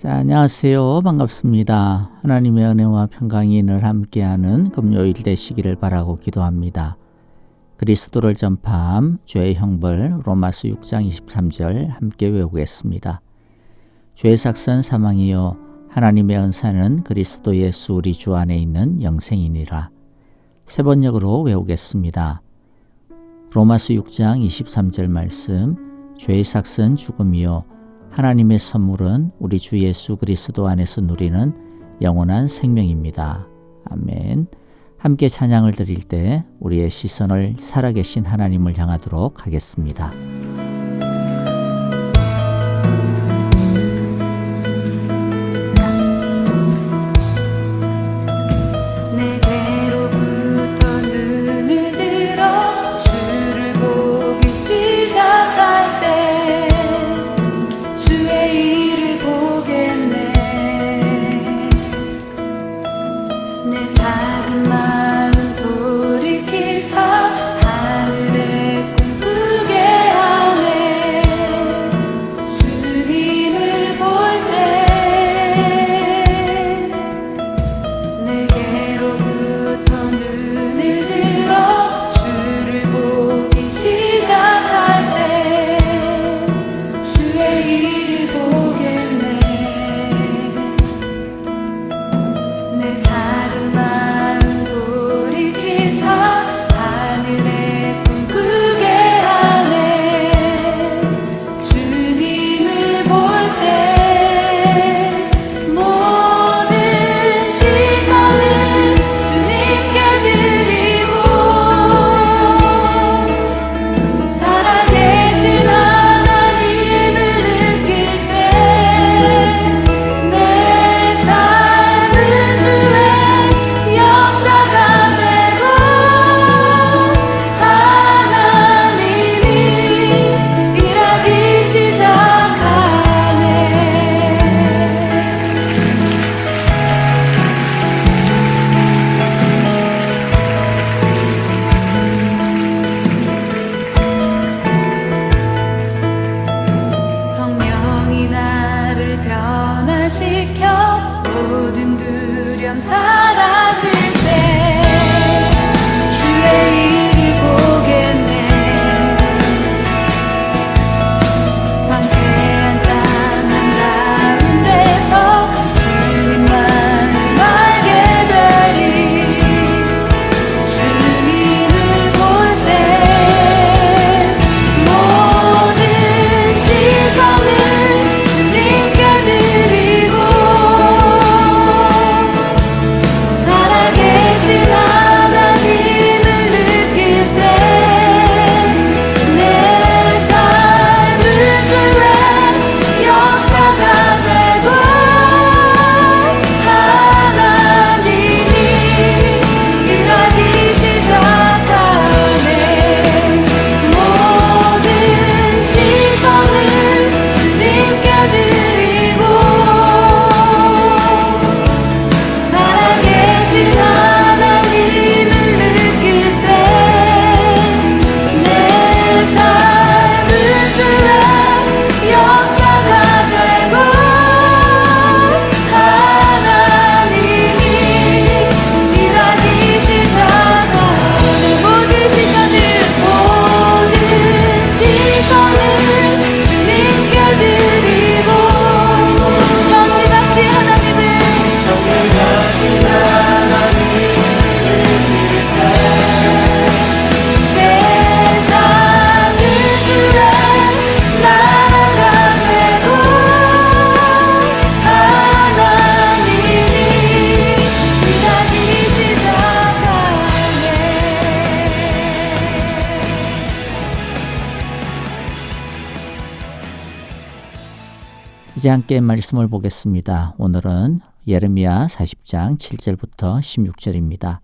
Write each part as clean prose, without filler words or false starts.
자, 안녕하세요. 반갑습니다. 하나님의 은혜와 평강이 늘 함께하는 금요일 되시기를 바라고 기도합니다. 그리스도를 전파함 죄의 형벌 로마서 6장 23절 함께 외우겠습니다. 죄의 삭선 사망이요 하나님의 은사는 그리스도 예수 우리 주 안에 있는 영생이니라. 세 번역으로 외우겠습니다. 로마서 6장 23절 말씀, 죄의 삭선 죽음이요 하나님의 선물은 우리 주 예수 그리스도 안에서 누리는 영원한 생명입니다. 아멘. 함께 찬양을 드릴 때 우리의 시선을 살아계신 하나님을 향하도록 하겠습니다. 모든 두려움 사라질 때 주의 일을 보겠네. 황폐한 땅 한가운데서 주님만을 알게 되리. 주님을 볼 때 모든 시선을 주님께 드리고 살아계신 하나님을 느낄 때 내 삶은 주의 역사가 되고 하나님이 일하기 시작하네. 모든 시선을 주님께 드리고 살아계신 하나님을 느낄 때 내 삶은 주의 역사가 되고 하나님이 일하기 시작하네. 모든 시선을 주님께 드리고 정리하신 하나님을 세상은 주의 나라가 되고 하나님이 일하기 시작하네. 이제 함께 말씀을 보겠습니다. 오늘은 예레미야 40장 7절부터 16절입니다.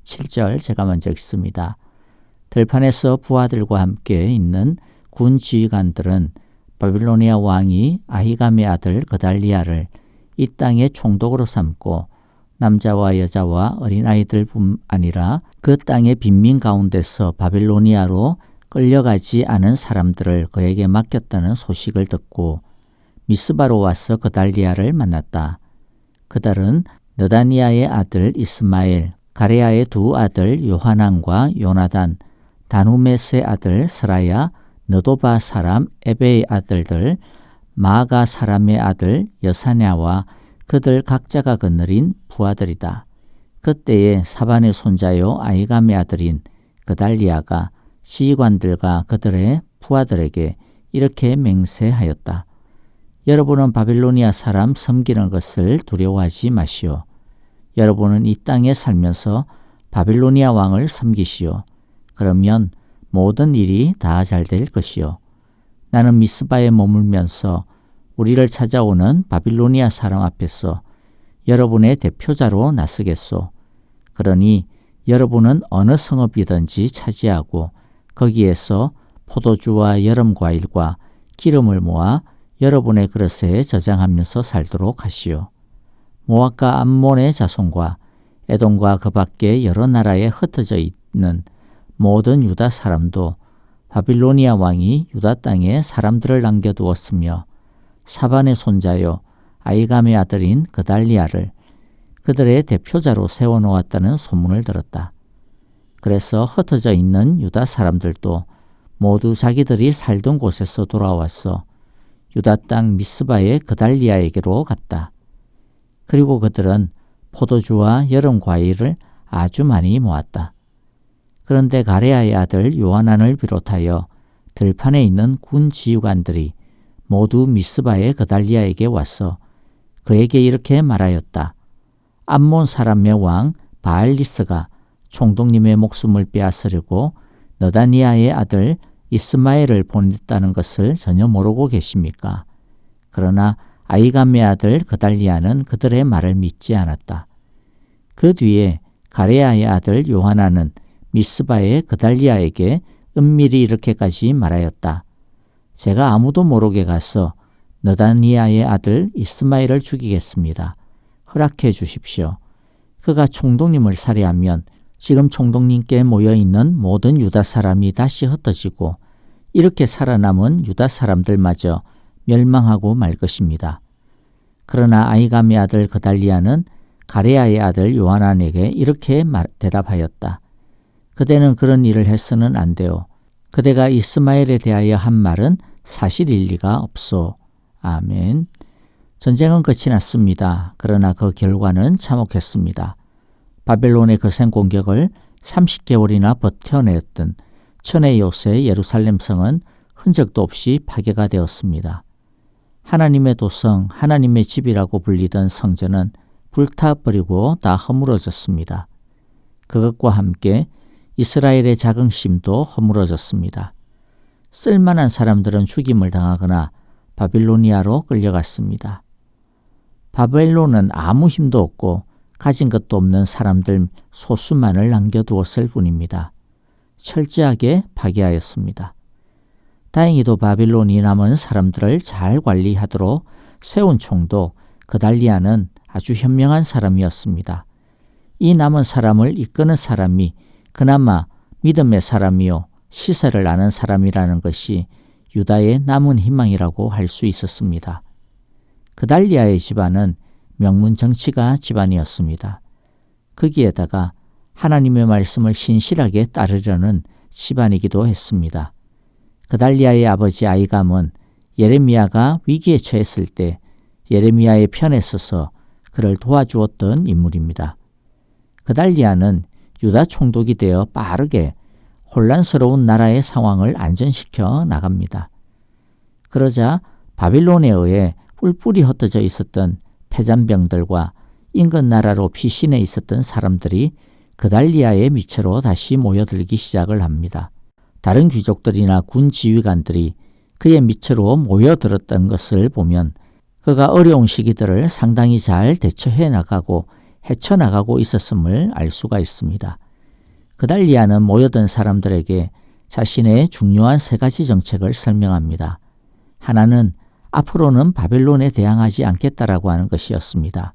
7절 제가 먼저 읽습니다. 들판에서 부하들과 함께 있는 군 지휘관들은 바빌로니아 왕이 아히감의 아들 그달리아를 이 땅의 총독으로 삼고 남자와 여자와 어린아이들뿐 아니라 그 땅의 빈민 가운데서 바빌로니아로 끌려가지 않은 사람들을 그에게 맡겼다는 소식을 듣고 미스바로 와서 그달리아를 만났다. 그들은 느다니아의 아들 이스마엘, 가레아의 두 아들 요하난과 요나단, 다누메스의 아들 스라야, 느도바 사람 에베의 아들들, 마가 사람의 아들 여사냐와 그들 각자가 거느린 부하들이다. 그때에 사반의 손자요 아이감의 아들인 그달리아가 지휘관들과 그들의 부하들에게 이렇게 맹세하였다. 여러분은 바빌로니아 사람 섬기는 것을 두려워하지 마시오. 여러분은 이 땅에 살면서 바빌로니아 왕을 섬기시오. 그러면 모든 일이 다 잘 될 것이요. 나는 미스바에 머물면서 우리를 찾아오는 바빌로니아 사람 앞에서 여러분의 대표자로 나서겠소. 그러니 여러분은 어느 성읍이든지 차지하고 거기에서 포도주와 여름과일과 기름을 모아 여러분의 그릇에 저장하면서 살도록 하시오. 모압과 암몬의 자손과 에돔과 그 밖에 여러 나라에 흩어져 있는 모든 유다 사람도 바빌로니아 왕이 유다 땅에 사람들을 남겨두었으며 사반의 손자요 아이감의 아들인 그달리아를 그들의 대표자로 세워놓았다는 소문을 들었다. 그래서 흩어져 있는 유다 사람들도 모두 자기들이 살던 곳에서 돌아와서 유다 땅 미스바의 그달리아에게로 갔다. 그리고 그들은 포도주와 여름 과일을 아주 많이 모았다. 그런데 가레아의 아들 요하난을 비롯하여 들판에 있는 군 지휘관들이 모두 미스바의 그달리아에게 와서 그에게 이렇게 말하였다. 암몬 사람의 왕 바알리스가 총독님의 목숨을 빼앗으려고 느다니아의 아들 이스마엘을 보냈다는 것을 전혀 모르고 계십니까? 그러나 아이감의 아들 그달리아는 그들의 말을 믿지 않았다. 그 뒤에 가레아의 아들 요하난은 미스바의 그달리아에게 은밀히 이렇게까지 말하였다. 제가 아무도 모르게 가서 느다니아의 아들 이스마엘을 죽이겠습니다. 허락해 주십시오. 그가 총독님을 살해하면 지금 총독님께 모여있는 모든 유다 사람이 다시 흩어지고 이렇게 살아남은 유다 사람들마저 멸망하고 말 것입니다. 그러나 아이감의 아들 그달리아는 가레아의 아들 요하난에게 이렇게 대답하였다. 그대는 그런 일을 해서는 안 돼요. 그대가 이스마엘에 대하여 한 말은 사실일 리가 없소. 아멘. 전쟁은 끝이 났습니다. 그러나 그 결과는 참혹했습니다. 바벨론의 거센 공격을 30개월이나 버텨냈던 천의 요새 예루살렘 성은 흔적도 없이 파괴가 되었습니다. 하나님의 도성, 하나님의 집이라고 불리던 성전은 불타버리고 다 허물어졌습니다. 그것과 함께 이스라엘의 자긍심도 허물어졌습니다. 쓸만한 사람들은 죽임을 당하거나 바빌로니아로 끌려갔습니다. 바벨론은 아무 힘도 없고 가진 것도 없는 사람들 소수만을 남겨두었을 뿐입니다. 철저하게 파괴하였습니다. 다행히도 바빌론이 남은 사람들을 잘 관리하도록 세운 총독 그달리아는 아주 현명한 사람이었습니다. 이 남은 사람을 이끄는 사람이 그나마 믿음의 사람이요 시세를 아는 사람이라는 것이 유다의 남은 희망이라고 할 수 있었습니다. 그달리아의 집안은 명문 정치가 집안이었습니다. 거기에다가 하나님의 말씀을 신실하게 따르려는 집안이기도 했습니다. 그달리아의 아버지 아이감은 예레미야가 위기에 처했을 때 예레미야의 편에 서서 그를 도와주었던 인물입니다. 그달리아는 유다 총독이 되어 빠르게 혼란스러운 나라의 상황을 안전시켜 나갑니다. 그러자 바빌론에 의해 뿔뿔이 흩어져 있었던 패잔병들과 인근 나라로 피신해 있었던 사람들이 그달리아의 미처로 다시 모여들기 시작을 합니다. 다른 귀족들이나 군 지휘관들이 그의 미처로 모여들었던 것을 보면 그가 어려운 시기들을 상당히 잘 대처해 나가고 헤쳐나가고 있었음을 알 수가 있습니다. 그달리아는 모여든 사람들에게 자신의 중요한 세 가지 정책을 설명합니다. 하나는 앞으로는 바벨론에 대항하지 않겠다라고 하는 것이었습니다.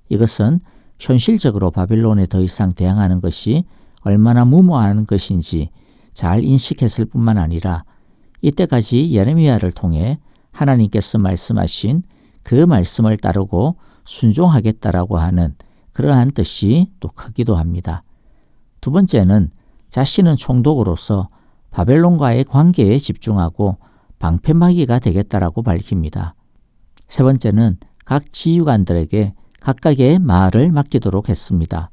이것은 현실적으로 바벨론에 더 이상 대항하는 것이 얼마나 무모한 것인지 잘 인식했을 뿐만 아니라 이때까지 예레미야를 통해 하나님께서 말씀하신 그 말씀을 따르고 순종하겠다라고 하는 그러한 뜻이 또 크기도 합니다. 두 번째는 자신은 총독으로서 바벨론과의 관계에 집중하고 방패막이가 되겠다라고 밝힙니다. 세 번째는 각 지휘관들에게 각각의 말을 맡기도록 했습니다.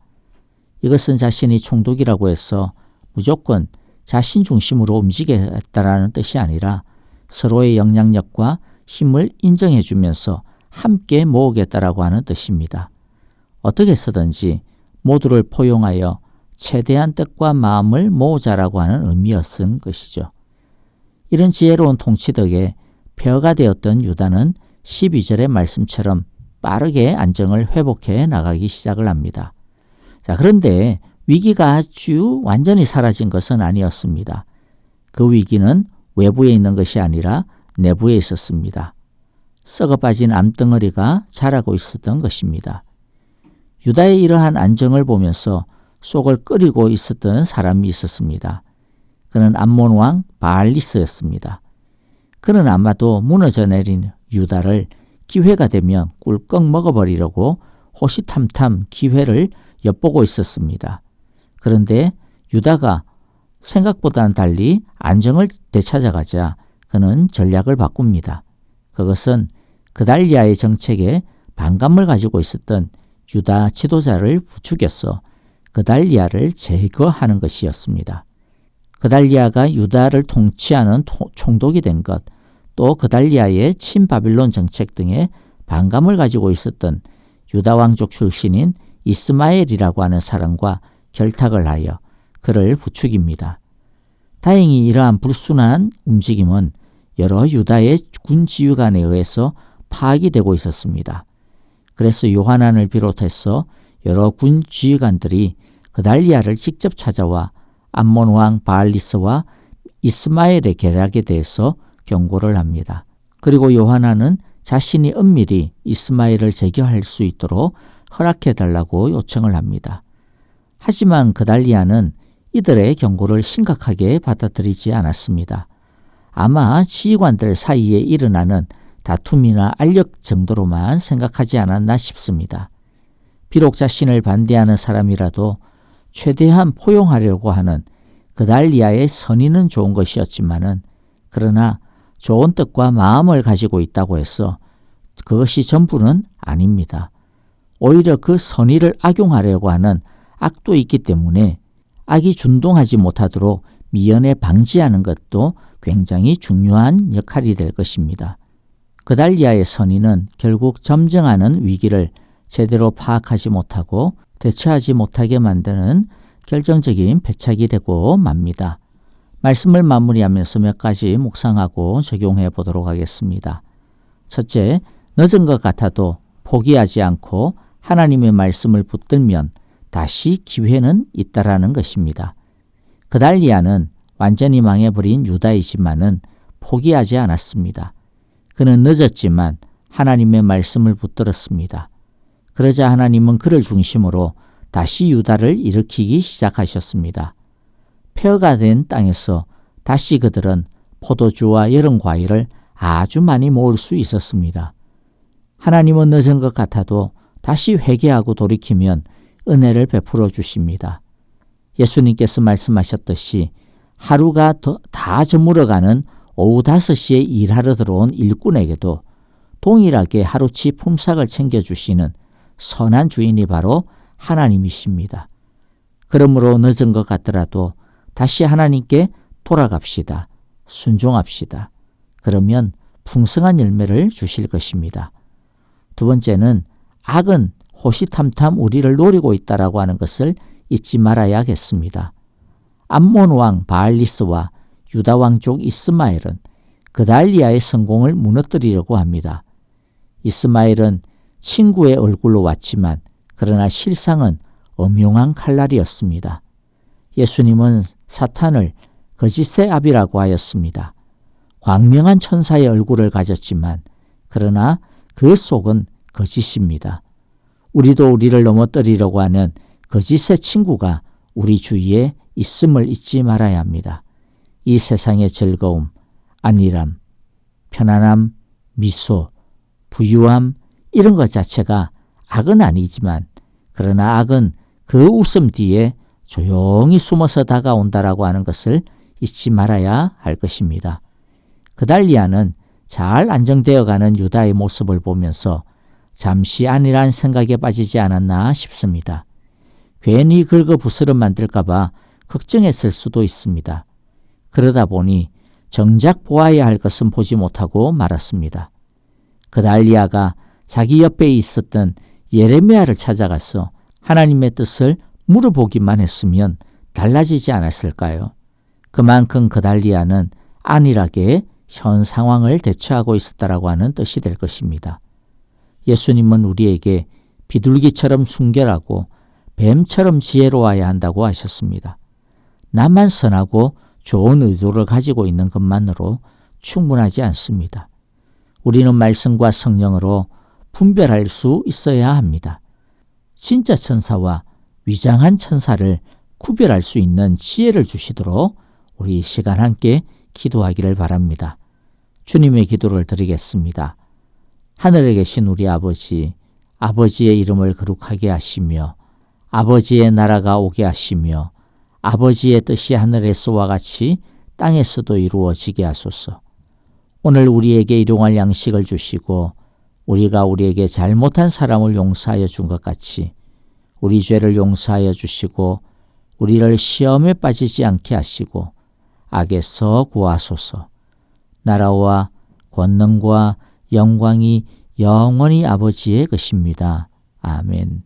이것은 자신이 총독이라고 해서 무조건 자신 중심으로 움직이겠다라는 뜻이 아니라 서로의 영향력과 힘을 인정해 주면서 함께 모으겠다라고 하는 뜻입니다. 어떻게 해서든지 모두를 포용하여 최대한 뜻과 마음을 모으자라고 하는 의미였은 것이죠. 이런 지혜로운 통치 덕에 폐허가 되었던 유다는 12절의 말씀처럼 빠르게 안정을 회복해 나가기 시작을 합니다. 자, 그런데 위기가 아주 완전히 사라진 것은 아니었습니다. 그 위기는 외부에 있는 것이 아니라 내부에 있었습니다. 썩어빠진 암덩어리가 자라고 있었던 것입니다. 유다의 이러한 안정을 보면서 속을 끓이고 있었던 사람이 있었습니다. 그는 암몬 왕 바알리스였습니다. 그는 아마도 무너져 내린 유다를 기회가 되면 꿀꺽 먹어버리려고 호시탐탐 기회를 엿보고 있었습니다. 그런데 유다가 생각보다는 달리 안정을 되찾아가자 그는 전략을 바꿉니다. 그것은 그달리아의 정책에 반감을 가지고 있었던 유다 지도자를 부추겨서 그달리아를 제거하는 것이었습니다. 그달리아가 유다를 통치하는 총독이 된 것, 또 그달리아의 친바빌론 정책 등에 반감을 가지고 있었던 유다 왕족 출신인 이스마엘이라고 하는 사람과 결탁을 하여 그를 부추깁니다. 다행히 이러한 불순한 움직임은 여러 유다의 군 지휘관에 의해서 파악이 되고 있었습니다. 그래서 요하난을 비롯해서 여러 군 지휘관들이 그달리아를 직접 찾아와 암몬 왕 바알리스와 이스마엘의 계략에 대해서 경고를 합니다. 그리고 요하난은 자신이 은밀히 이스마엘을 제거할 수 있도록 허락해달라고 요청을 합니다. 하지만 그달리아는 이들의 경고를 심각하게 받아들이지 않았습니다. 아마 지휘관들 사이에 일어나는 다툼이나 알력 정도로만 생각하지 않았나 싶습니다. 비록 자신을 반대하는 사람이라도 최대한 포용하려고 하는 그달리아의 선의는 좋은 것이었지만은 그러나 좋은 뜻과 마음을 가지고 있다고 해서 그것이 전부는 아닙니다. 오히려 그 선의를 악용하려고 하는 악도 있기 때문에 악이 준동하지 못하도록 미연에 방지하는 것도 굉장히 중요한 역할이 될 것입니다. 그달리아의 선의는 결국 점증하는 위기를 제대로 파악하지 못하고 대처하지 못하게 만드는 결정적인 배착이 되고 맙니다. 말씀을 마무리하면서 몇 가지 묵상하고 적용해 보도록 하겠습니다. 첫째, 늦은 것 같아도 포기하지 않고 하나님의 말씀을 붙들면 다시 기회는 있다라는 것입니다. 그달리아는 완전히 망해버린 유다이지만은 포기하지 않았습니다. 그는 늦었지만 하나님의 말씀을 붙들었습니다. 그러자 하나님은 그를 중심으로 다시 유다를 일으키기 시작하셨습니다. 폐허가 된 땅에서 다시 그들은 포도주와 여름 과일을 아주 많이 모을 수 있었습니다. 하나님은 늦은 것 같아도 다시 회개하고 돌이키면 은혜를 베풀어 주십니다. 예수님께서 말씀하셨듯이 하루가 다 저물어가는 오후 5시에 일하러 들어온 일꾼에게도 동일하게 하루치 품삯을 챙겨주시는 선한 주인이 바로 하나님이십니다. 그러므로 늦은 것 같더라도 다시 하나님께 돌아갑시다. 순종합시다. 그러면 풍성한 열매를 주실 것입니다. 두 번째는 악은 호시탐탐 우리를 노리고 있다라고 하는 것을 잊지 말아야겠습니다. 암몬 왕 바알리스와 유다 왕족 이스마엘은 그달리아의 성공을 무너뜨리려고 합니다. 이스마엘은 친구의 얼굴로 왔지만 그러나 실상은 엄용한 칼날이었습니다. 예수님은 사탄을 거짓의 아비라고 하였습니다. 광명한 천사의 얼굴을 가졌지만 그러나 그 속은 거짓입니다. 우리도 우리를 넘어뜨리려고 하는 거짓의 친구가 우리 주위에 있음을 잊지 말아야 합니다. 이 세상의 즐거움, 안일함, 편안함, 미소, 부유함 이런 것 자체가 악은 아니지만 그러나 악은 그 웃음 뒤에 조용히 숨어서 다가온다라고 하는 것을 잊지 말아야 할 것입니다. 그달리아는 잘 안정되어가는 유다의 모습을 보면서 잠시 안일한 생각에 빠지지 않았나 싶습니다. 괜히 긁어부스럼 만들까봐 걱정했을 수도 있습니다. 그러다 보니 정작 보아야 할 것은 보지 못하고 말았습니다. 그달리아가 자기 옆에 있었던 예레미야를 찾아가서 하나님의 뜻을 물어보기만 했으면 달라지지 않았을까요? 그만큼 그달리아는 안일하게 현 상황을 대처하고 있었다라고 하는 뜻이 될 것입니다. 예수님은 우리에게 비둘기처럼 순결하고 뱀처럼 지혜로워야 한다고 하셨습니다. 나만 선하고 좋은 의도를 가지고 있는 것만으로 충분하지 않습니다. 우리는 말씀과 성령으로 분별할 수 있어야 합니다. 진짜 천사와 위장한 천사를 구별할 수 있는 지혜를 주시도록 우리 이 시간 함께 기도하기를 바랍니다. 주님의 기도를 드리겠습니다. 하늘에 계신 우리 아버지, 아버지의 이름을 거룩하게 하시며 아버지의 나라가 오게 하시며 아버지의 뜻이 하늘에서와 같이 땅에서도 이루어지게 하소서. 오늘 우리에게 일용할 양식을 주시고 우리가 우리에게 잘못한 사람을 용서하여 준 것 같이 우리 죄를 용서하여 주시고 우리를 시험에 빠지지 않게 하시고 악에서 구하소서. 나라와 권능과 영광이 영원히 아버지의 것입니다. 아멘.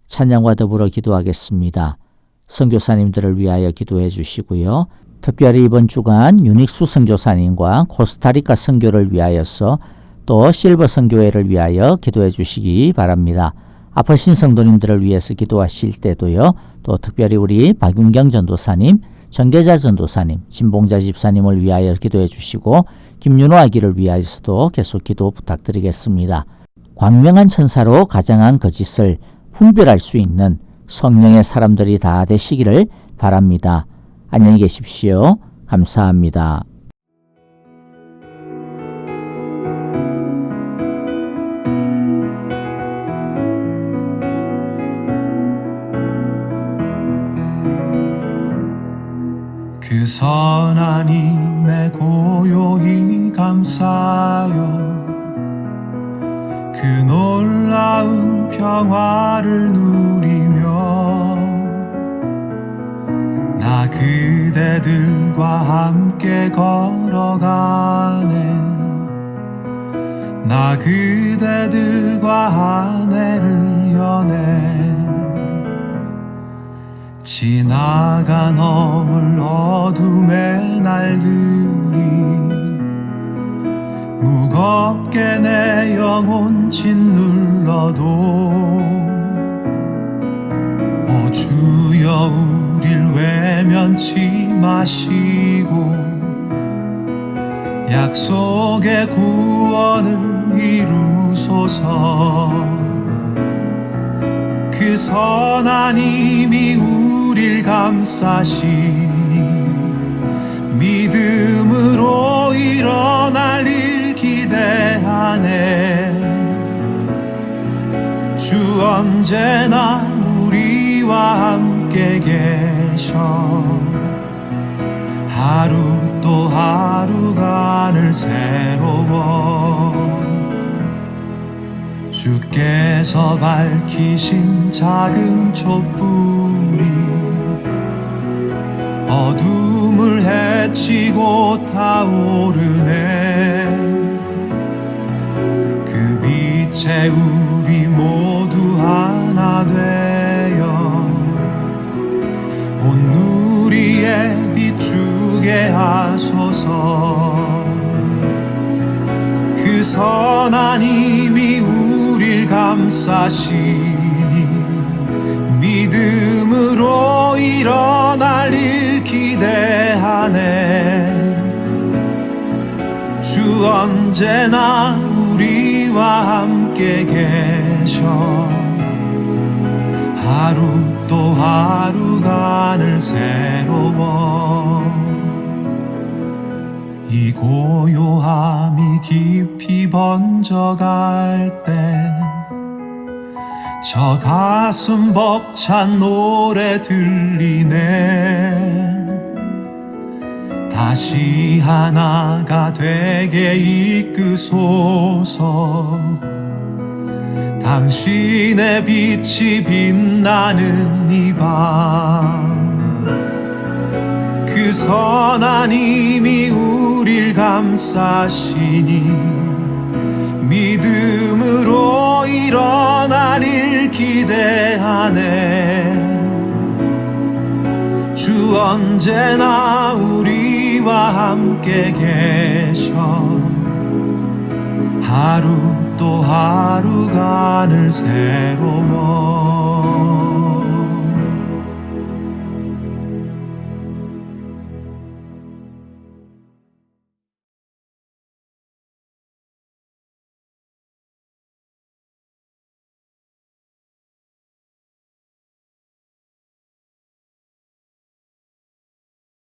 찬양과 더불어 기도하겠습니다. 선교사님들을 위하여 기도해 주시고요. 특별히 이번 주간 유닉수 선교사님과 코스타리카 선교를 위하여서 또 실버 선교회를 위하여 기도해 주시기 바랍니다. 아프신 성도님들을 위해서 기도하실 때도요. 또 특별히 우리 박윤경 전도사님, 정계자 전도사님, 진봉자 집사님을 위하여 기도해 주시고 김윤호 아기를 위하여서도 계속 기도 부탁드리겠습니다. 광명한 천사로 가장한 거짓을 분별할 수 있는 성령의 사람들이 다 되시기를 바랍니다. 안녕히 계십시오. 감사합니다. 그 선한 힘에 고요히 감사하여 그 놀라운 평화를 누리며 나 그대들과 함께 걸어가네. 나 그대들과 한 해를 여네. 지나가 넘을 어둠의 날들이 무겁게 내 영혼 짓눌러도 오 주여 우릴 외면치 마시고 약속의 구원을 이루소서. 그 선한 힘이 우릴 감싸시니 믿음으로 일어날 일 기대하네. 주 언제나 우리와 함께 계셔 하루 또 하루간을 새로워 주께서 밝히신 작은 촛불이 어둠을 헤치고 타오르네. 그 빛에 우리 모두 하나 되어 온 누리에 비추게 하소서. 그 선한 힘이 우릴 감싸시니 믿음으로 일어날 일 기대하네. 주 언제나 우리와 함께 계셔 하루 또 하루간을 새로워 이 고요함이 깊이 번져갈 때 저 가슴 벅찬 노래 들리네. 다시 하나가 되게 이끄소서. 당신의 빛이 빛나는 이 밤, 그 선한 힘이 우릴 감싸시니 믿음으로 일어나릴 기대하네. 주 언제나 우리와 함께 계셔. 하루 또 하루가 늘 새로워.